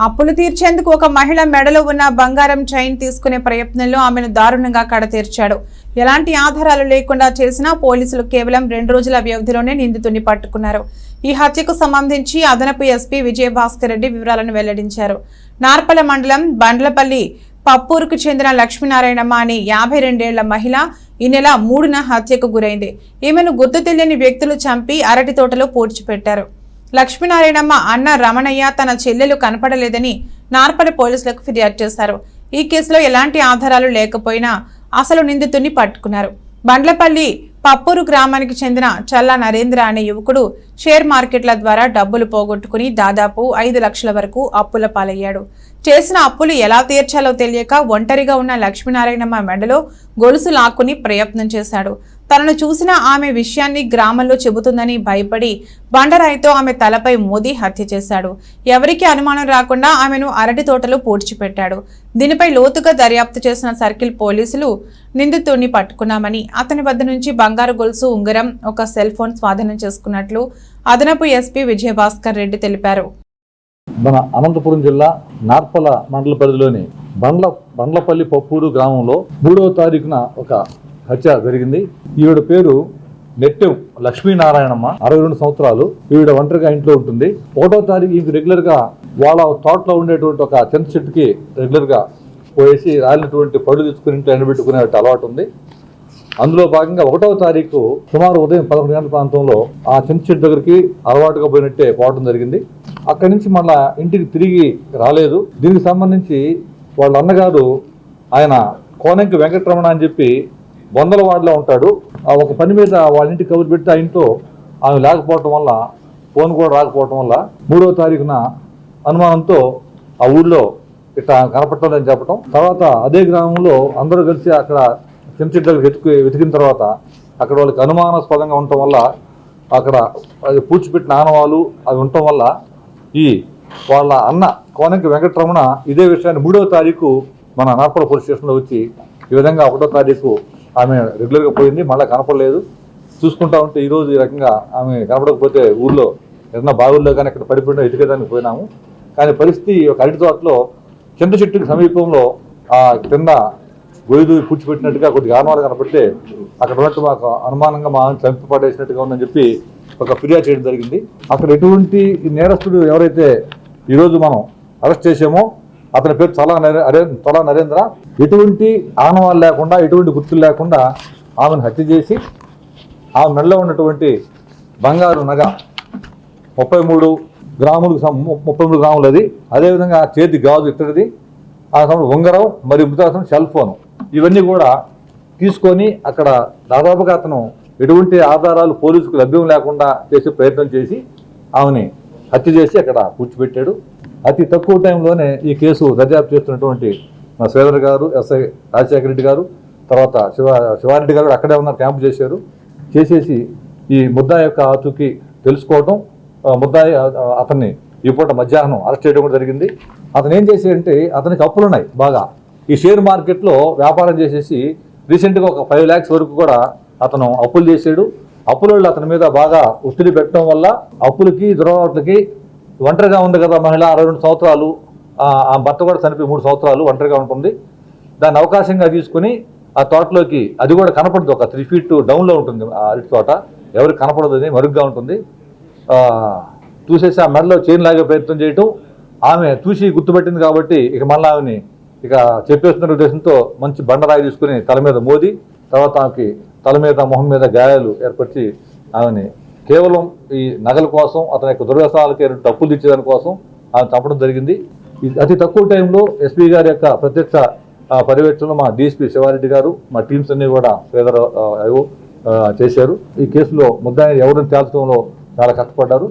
అప్పులు తీర్చేందుకు ఒక మహిళ మెడలో ఉన్న బంగారం చైన్ తీసుకునే ప్రయత్నంలో ఆమెను దారుణంగా కడతీర్చాడు. ఎలాంటి ఆధారాలు లేకుండా చేసినా పోలీసులు కేవలం 2 రోజుల వ్యవధిలోనే నిందితుడిని పట్టుకున్నారు. ఈ హత్యకు సంబంధించి అదనపు ఎస్పీ విజయభాస్కర్ రెడ్డి వివరాలను వెల్లడించారు. నార్పల మండలం బండ్లపల్లి పప్పూరుకు చెందిన లక్ష్మీనారాయణమ్మ అనే 52 ఏళ్ల మహిళ ఈ నెల 3న హత్యకు గురైంది. ఈమెను గుర్తు తెలియని వ్యక్తులు చంపి అరటి తోటలో పూడ్చిపెట్టారు. లక్ష్మీనారాయణమ్మ అన్న రమణయ్య తన చెల్లెలు కనపడలేదని నార్పల పోలీసులకు ఫిర్యాదు చేశారు. ఈ కేసులో ఎలాంటి ఆధారాలు లేకపోయినా అసలు నిందితుడిని పట్టుకున్నారు. బండ్లపల్లి పప్పూరు గ్రామానికి చెందిన చల్లా నరేంద్ర అనే యువకుడు షేర్ మార్కెట్ల ద్వారా డబ్బులు పోగొట్టుకుని దాదాపు 5 లక్షల వరకు అప్పుల పాలయ్యాడు. చేసిన అప్పులు ఎలా తీర్చాలో తెలియక ఒంటరిగా ఉన్న లక్ష్మీనారాయణమ్మ మెడలో గొలుసు లాక్కుని ప్రయత్నం చేశాడు. తనను చూసిన ఆమె విషయాన్ని గ్రామంలో చెబుతుందని భయపడి బండరాయితో ఆమె తలపై మోదీ హత్య చేశాడు. ఎవరికీ అనుమానం రాకుండా ఆమెను అరటి తోటలో పూడ్చిపెట్టాడు. దీనిపై లోతుగా దర్యాప్తు చేసిన సర్కిల్ పోలీసులు నిందితుడిని పట్టుకున్నామని, అతని వద్ద నుంచి బంగారు గొలుసు, ఉంగరం, ఒక సెల్ ఫోన్ స్వాధీనం చేసుకున్నట్లు అదనపు ఎస్పీ విజయభాస్కర్ రెడ్డి తెలిపారు. మన అనంతపురం జిల్లా నార్పల మండల పరిధిలోని బండ్లపల్లి పప్పూరు గ్రామంలో 3వ తారీఖున ఒక హత్య జరిగింది. ఈవిడ పేరు నెట్టెవ్ లక్ష్మీనారాయణమ్మ, 62 సంవత్సరాలు. ఈవిడ ఒంటరిగా ఇంట్లో ఉంటుంది. 1వ తారీఖు ఈమె రెగ్యులర్ గా వాళ్ళ తోటలో ఉండేటువంటి ఒక చింత చెట్టుకి రెగ్యులర్ గా పోయేసి రాలినటువంటి పళ్ళు తీసుకుని ఇంట్లో ఎండబెట్టుకునే అలవాటు ఉంది. అందులో భాగంగా 1వ తారీఖు సుమారు ఉదయం 11 గంటల ప్రాంతంలో ఆ చింత చెట్టు దగ్గరికి అలవాటుగా పోయినట్టే పోవడం జరిగింది. అక్కడి నుంచి మళ్ళా ఇంటికి తిరిగి రాలేదు. దీనికి సంబంధించి వాళ్ళ అన్నగారు ఆయన కోనంకి వెంకటరమణ అని చెప్పి బొందలవాడలో ఉంటాడు. ఒక పని మీద వాళ్ళ ఇంటికి కబురు పెట్టి ఆ ఇంట్లో ఆమె లేకపోవటం వల్ల, ఫోన్ కూడా రాకపోవటం వల్ల 3వ తారీఖున అనుమానంతో ఆ ఊళ్ళో ఇట్లా కనపడలేదని చెప్పడం. తర్వాత అదే గ్రామంలో అందరూ కలిసి అక్కడ చింత చెట్టు దగ్గర వెతికిన తర్వాత అక్కడ వాళ్ళకి అనుమానాస్పదంగా ఉండటం వల్ల అక్కడ అది పూడ్చిపెట్టిన ఆనవాళ్ళు అవి ఉండటం వల్ల ఈ వాళ్ళ అన్న కోనంకి వెంకటరమణ ఇదే విషయాన్ని 3వ తారీఖు మన నార్పల పోలీస్ స్టేషన్లో వచ్చి ఈ విధంగా 1వ తారీఖు ఆమె రెగ్యులర్గా పోయింది, మళ్ళీ కనపడలేదు. చూసుకుంటా ఉంటే ఈరోజు ఈ రకంగా ఆమె కనపడకపోతే ఊళ్ళో ఏదన్నా బావుల్లో కానీ అక్కడ పడిపోయినా ఎతికేదానికి పోయినాము. కానీ పరిస్థితి ఒక అరటి తోటలో చింత చెట్టుకి సమీపంలో ఆ కింద గొయ్యి పూడ్చిపెట్టినట్టుగా కొద్దిగా ఆనవాళ్ళు కనపడితే అక్కడ ఉన్నట్టు మాకు అనుమానంగా మా చంపి పడేసినట్టుగా ఉందని చెప్పి ఒక ఫిర్యాదు చేయడం జరిగింది. అక్కడ ఎటువంటి నేరస్తుడు ఎవరైతే ఈరోజు మనం అరెస్ట్ చేసామో అతని పేరు చల్లా నరేంద్ర. ఎటువంటి ఆనవాళ్ళు లేకుండా, ఎటువంటి గుర్తులు లేకుండా ఆమెను హత్య చేసి ఆమె మెడలో ఉన్నటువంటి బంగారు నగ 33 గ్రాములు అది, అదేవిధంగా చేతి గాజు ఇతడిది, ఆ సమయంలో ఉంగరం మరియు మృతాసం సెల్ ఫోన్ ఇవన్నీ కూడా తీసుకొని అక్కడ దాదాపుగా అతను ఎటువంటి ఆధారాలు పోలీసుకు లభ్యం లేకుండా చేసే ప్రయత్నం చేసి ఆమెని హత్య చేసి అక్కడ కూర్చోబెట్టాడు. అతి తక్కువ టైంలోనే ఈ కేసు దర్యాప్తు చేస్తున్నటువంటి మా శ్రీధర్ గారు, ఎస్ఐ రాజశేఖర రెడ్డి గారు, తర్వాత శివారెడ్డి గారు అక్కడే ఉన్నారు, క్యాంపు చేసేసి ఈ ముద్దాయి యొక్క ఆచూకీ తెలుసుకోవడం, ముద్దాయి అతన్ని ఈ పూట మధ్యాహ్నం అరెస్ట్ చేయడం కూడా జరిగింది. అతను ఏం చేసేయంటే అతనికి అప్పులు ఉన్నాయి బాగా. ఈ షేర్ మార్కెట్లో వ్యాపారం చేసేసి రీసెంట్గా ఒక 5 lakhs వరకు కూడా అతను అప్పులు చేసాడు. అప్పులలో అతని మీద బాగా ఒత్తిడి పెట్టడం వల్ల అప్పులకి దురలవాట్లకి ఒంటరిగా ఉంది కదా మహిళ, 62 సంవత్సరాలు, ఆ భర్త కూడా చనిపోయి 3 సంవత్సరాలు ఒంటరిగా ఉంటుంది. దాన్ని అవకాశంగా తీసుకుని ఆ తోటలోకి, అది కూడా కనపడదు, ఒక 3 feet డౌన్లో ఉంటుంది ఆ అరటి తోట, ఎవరికి కనపడదు, అది మరుగ్గా ఉంటుంది. చూసేసి ఆ మెడలో చైన్ లాగే ప్రయత్నం చేయటం, ఆమె చూసి గుర్తుపెట్టింది కాబట్టి ఇక మళ్ళీ ఆమెని ఇక చెప్పేస్తున్న ఉద్దేశంతో మంచి బండరాయి తీసుకుని తల మీద మోది, తర్వాత ఆమెకి తల మీద మొహం మీద గాయాలు ఏర్పరిచి ఆమెని కేవలం ఈ నగల కోసం, అతని యొక్క దుర్వ్యసనాలకి డబ్బులు తెచ్చేదాని కోసం ఆమె చంపడం జరిగింది. అతి తక్కువ టైంలో ఎస్పీ గారి యొక్క ప్రత్యక్ష పర్యవేక్షణలో మా డిఎస్పీ శివారెడ్డి గారు, మా టీమ్స్ అన్ని కూడా చేశారు. ఈ కేసులో ముద్దాయిని ఎవరిని తేల్చడంలో చాలా కష్టపడ్డారు.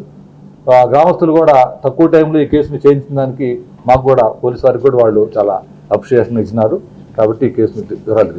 గ్రామస్తులు కూడా తక్కువ టైంలో ఈ కేసుని చేయించిన దానికి మాకు కూడా పోలీసు వారికి కూడా వాళ్ళు చాలా అప్రిషియేషన్ ఇచ్చినారు. కాబట్టి ఈ కేసుని వివరాలు